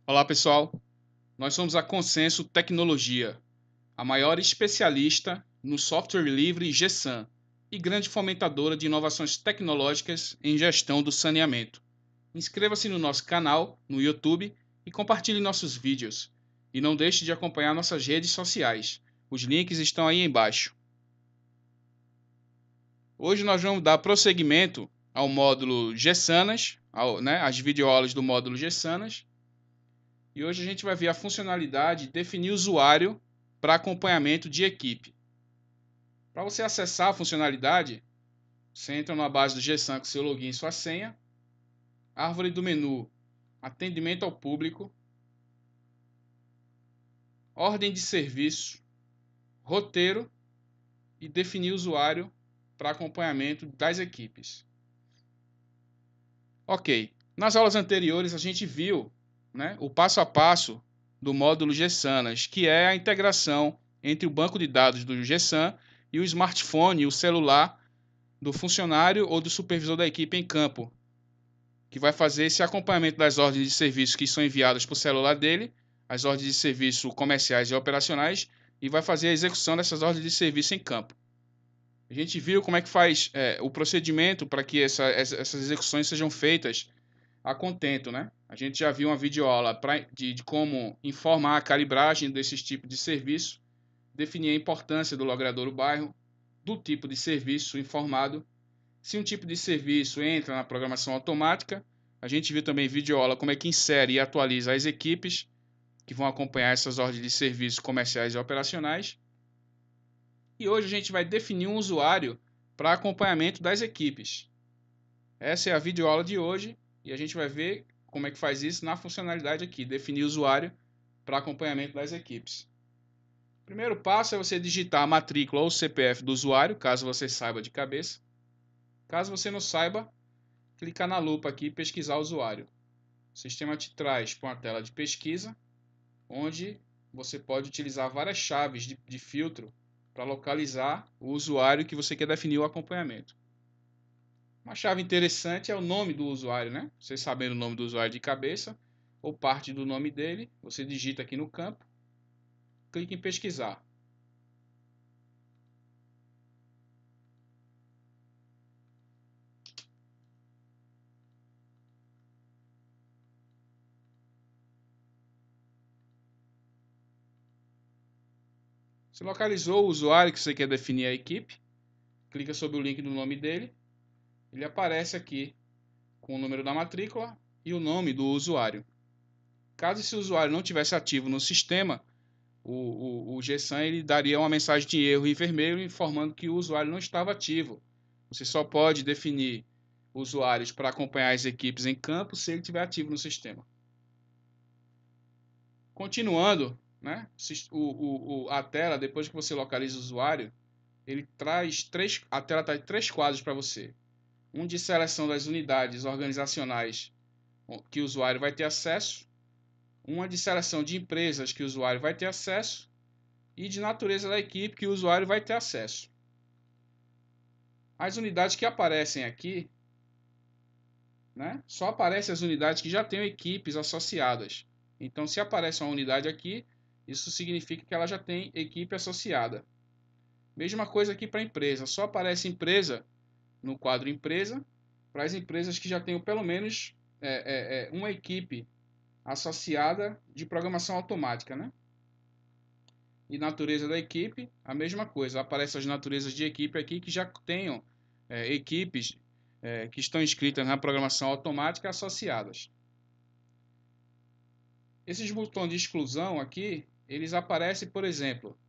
Olá pessoal, nós somos a Consenso Tecnologia, a maior especialista no software livre GSAN e grande fomentadora de inovações tecnológicas em gestão do saneamento. Inscreva-se no nosso canal no YouTube e compartilhe nossos vídeos. E não deixe de acompanhar nossas redes sociais. Os links estão aí embaixo. Hoje nós vamos dar prosseguimento ao módulo GSANAS, às videoaulas do módulo GSANAS. E hoje a gente vai ver a funcionalidade de definir usuário para acompanhamento de equipe. Para você acessar a funcionalidade, você entra na base do GSAN com seu login e sua senha, árvore do menu, atendimento ao público, ordem de serviço, roteiro e definir usuário para acompanhamento das equipes. Ok, nas aulas anteriores a gente viu o passo a passo do módulo GSANAS, que é a integração entre o banco de dados do GSAN e o smartphone e o celular do funcionário ou do supervisor da equipe em campo, que vai fazer esse acompanhamento das ordens de serviço que são enviadas para o celular dele, as ordens de serviço comerciais e operacionais, e vai fazer a execução dessas ordens de serviço em campo. A gente viu como é que faz o procedimento para que essas execuções sejam feitas a contento, né? A gente já viu uma videoaula de como informar a calibragem desses tipos de serviço, definir a importância do logrador do bairro, do tipo de serviço informado, se um tipo de serviço entra na programação automática. A gente viu também videoaula como é que insere e atualiza as equipes que vão acompanhar essas ordens de serviços comerciais e operacionais. E hoje a gente vai definir um usuário para acompanhamento das equipes. Essa é a videoaula de hoje e a gente vai ver como é que faz isso na funcionalidade aqui, definir usuário para acompanhamento das equipes. O primeiro passo é você digitar a matrícula ou o CPF do usuário, caso você saiba de cabeça. Caso você não saiba, clicar na lupa aqui e pesquisar o usuário. O sistema te traz para uma tela de pesquisa, onde você pode utilizar várias chaves de filtro para localizar o usuário que você quer definir o acompanhamento. Uma chave interessante é o nome do usuário, né? Você sabendo o nome do usuário de cabeça ou parte do nome dele, você digita aqui no campo, clique em pesquisar. Você localizou o usuário que você quer definir a equipe, clica sobre o link do nome dele, ele aparece aqui com o número da matrícula e o nome do usuário. Caso esse usuário não tivesse ativo no sistema, o GSAN ele daria uma mensagem de erro em vermelho informando que o usuário não estava ativo. Você só pode definir usuários para acompanhar as equipes em campo se ele estiver ativo no sistema. Continuando, né, a tela, depois que você localiza o usuário, a tela traz três quadros para você. Um de seleção das unidades organizacionais que o usuário vai ter acesso, uma de seleção de empresas que o usuário vai ter acesso e de natureza da equipe que o usuário vai ter acesso. As unidades que aparecem aqui, só aparecem as unidades que já têm equipes associadas. Então, se aparece uma unidade aqui, isso significa que ela já tem equipe associada. Mesma coisa aqui para a empresa, só aparece empresa no quadro empresa para as empresas que já tenham pelo menos uma equipe associada de programação automática, né? E natureza da equipe, a mesma coisa. Aparecem as naturezas de equipe aqui que já tenham equipes que estão inscritas na programação automática associadas. Esses botões de exclusão aqui, eles aparecem, por exemplo,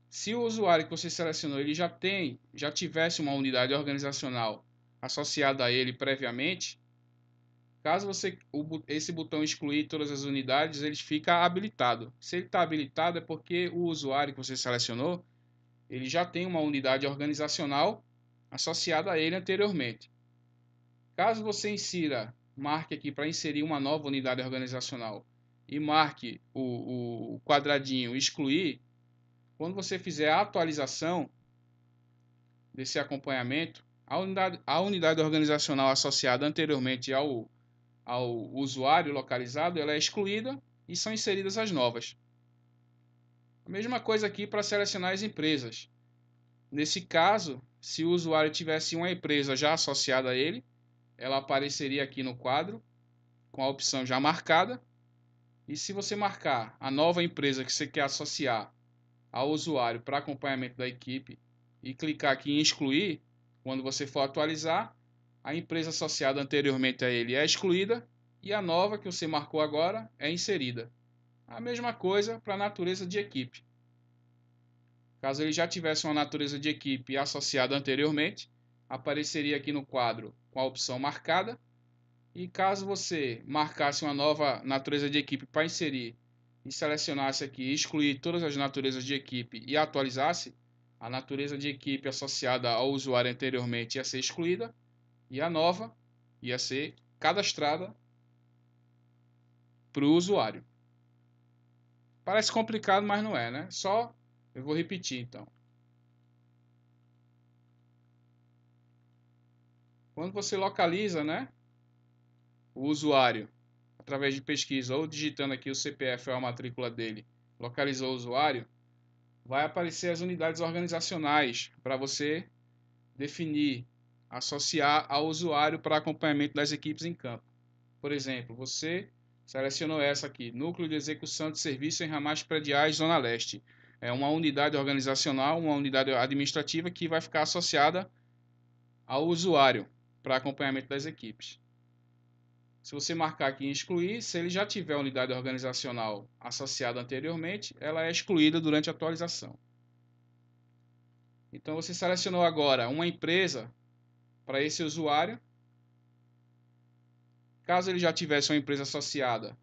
se o usuário que você selecionou ele já tivesse uma unidade organizacional associada a ele previamente, caso esse botão excluir todas as unidades, ele fica habilitado. Se ele está habilitado é porque o usuário que você selecionou, ele já tem uma unidade organizacional associada a ele anteriormente. Caso você marque aqui para inserir uma nova unidade organizacional e marque o quadradinho excluir, quando você fizer a atualização desse acompanhamento, a unidade organizacional associada anteriormente ao usuário localizado, ela é excluída e são inseridas as novas. A mesma coisa aqui para selecionar as empresas. Nesse caso, se o usuário tivesse uma empresa já associada a ele, ela apareceria aqui no quadro com a opção já marcada. E se você marcar a nova empresa que você quer associar ao usuário para acompanhamento da equipe e clicar aqui em excluir, quando você for atualizar, a empresa associada anteriormente a ele é excluída e a nova que você marcou agora é inserida. A mesma coisa para a natureza de equipe. Caso ele já tivesse uma natureza de equipe associada anteriormente, apareceria aqui no quadro com a opção marcada. E caso você marcasse uma nova natureza de equipe para inserir e selecionasse aqui excluir todas as naturezas de equipe e atualizasse, a natureza de equipe associada ao usuário anteriormente ia ser excluída e a nova ia ser cadastrada para o usuário. Parece complicado, mas não é, né? Só eu vou repetir então. Quando você localiza, né, o usuário através de pesquisa ou digitando aqui o CPF ou a matrícula dele, localizou o usuário, vai aparecer as unidades organizacionais para você definir, associar ao usuário para acompanhamento das equipes em campo. Por exemplo, você selecionou essa aqui, Núcleo de Execução de Serviço em Ramais Prediais, Zona Leste. É uma unidade organizacional, uma unidade administrativa que vai ficar associada ao usuário para acompanhamento das equipes. Se você marcar aqui em excluir, se ele já tiver a unidade organizacional associada anteriormente, ela é excluída durante a atualização. Então você selecionou agora uma empresa para esse usuário. Caso ele já tivesse uma empresa associada,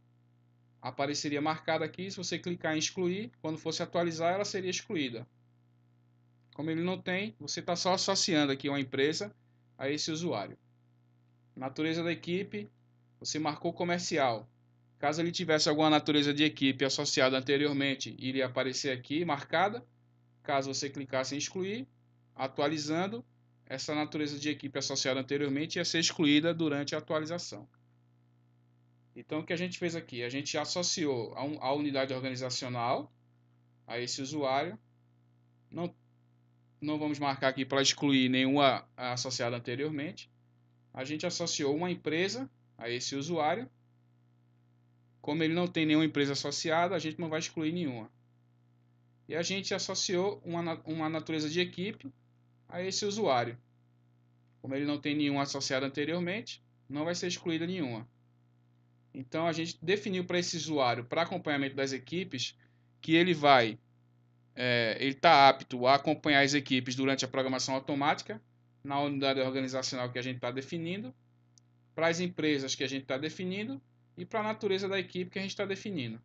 apareceria marcada aqui. Se você clicar em excluir, quando fosse atualizar, ela seria excluída. Como ele não tem, você está só associando aqui uma empresa a esse usuário. Natureza da equipe, você marcou comercial. Caso ele tivesse alguma natureza de equipe associada anteriormente, iria aparecer aqui marcada. Caso você clicasse em excluir, atualizando, essa natureza de equipe associada anteriormente ia ser excluída durante a atualização. Então, o que a gente fez aqui? A gente associou a unidade organizacional a esse usuário. Não vamos marcar aqui para excluir nenhuma associada anteriormente. A gente associou uma empresa a esse usuário. Como ele não tem nenhuma empresa associada, a gente não vai excluir nenhuma. E a gente associou uma natureza de equipe a esse usuário. Como ele não tem nenhuma associada anteriormente, não vai ser excluída nenhuma. Então a gente definiu para esse usuário, para acompanhamento das equipes, que ele está apto a acompanhar as equipes durante a programação automática, na unidade organizacional que a gente está definindo, para as empresas que a gente está definindo e para a natureza da equipe que a gente está definindo.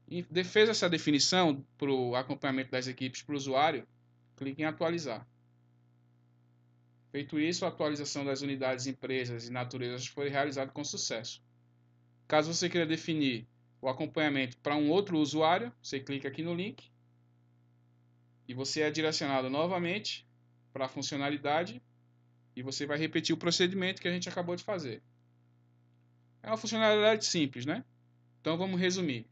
E fez essa definição para o acompanhamento das equipes para o usuário, clique em atualizar. Feito isso, a atualização das unidades, empresas e naturezas foi realizada com sucesso. Caso você queira definir o acompanhamento para um outro usuário, você clica aqui no link e você é direcionado novamente para a funcionalidade e você vai repetir o procedimento que a gente acabou de fazer. É uma funcionalidade simples, né? Então vamos resumir.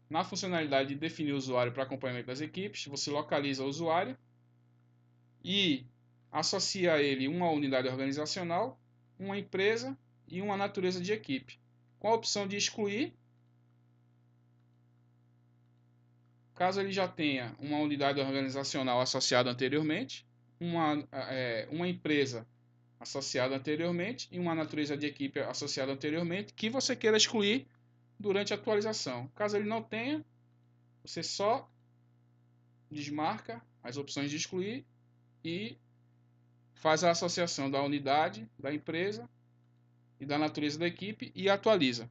Na funcionalidade de definir o usuário para acompanhamento das equipes, você localiza o usuário e associa a ele uma unidade organizacional, uma empresa e uma natureza de equipe. Com a opção de excluir, caso ele já tenha uma unidade organizacional associada anteriormente, uma empresa associada anteriormente e uma natureza de equipe associada anteriormente, que você queira excluir durante a atualização. Caso ele não tenha, você só desmarca as opções de excluir e faz a associação da unidade, da empresa e da natureza da equipe e atualiza.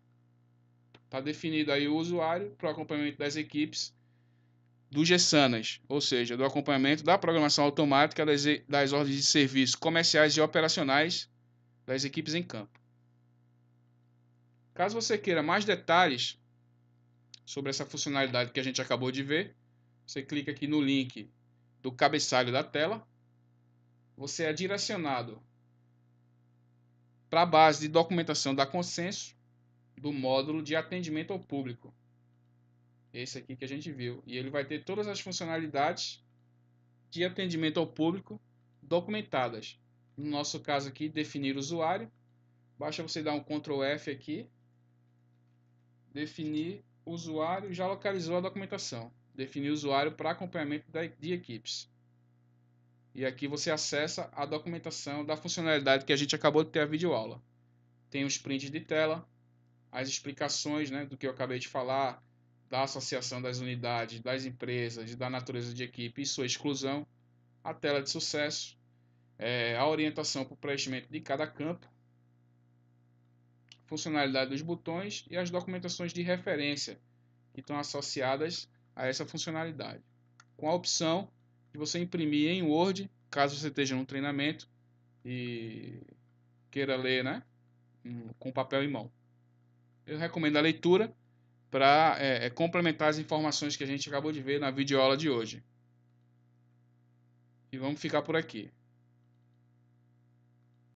Está definido aí o usuário para o acompanhamento das equipes do GSANAS, ou seja, do acompanhamento da programação automática das ordens de serviço comerciais e operacionais das equipes em campo. Caso você queira mais detalhes sobre essa funcionalidade que a gente acabou de ver, você clica aqui no link do cabeçalho da tela, você é direcionado para a base de documentação da Consenso, do módulo de atendimento ao público. Esse aqui que a gente viu. E ele vai ter todas as funcionalidades de atendimento ao público documentadas. No nosso caso aqui, definir usuário. Basta você dar um Ctrl F aqui. Definir usuário, já localizou a documentação. Definir usuário para acompanhamento de equipes. E aqui você acessa a documentação da funcionalidade que a gente acabou de ter a videoaula. Tem os prints de tela, as explicações, né, do que eu acabei de falar, da associação das unidades, das empresas, da natureza de equipe e sua exclusão, a tela de sucesso, a orientação para o preenchimento de cada campo, funcionalidade dos botões e as documentações de referência que estão associadas a essa funcionalidade, com a opção de você imprimir em Word, caso você esteja num treinamento e queira ler, né, com papel em mão. Eu recomendo a leitura para complementar as informações que a gente acabou de ver na videoaula de hoje. E vamos ficar por aqui.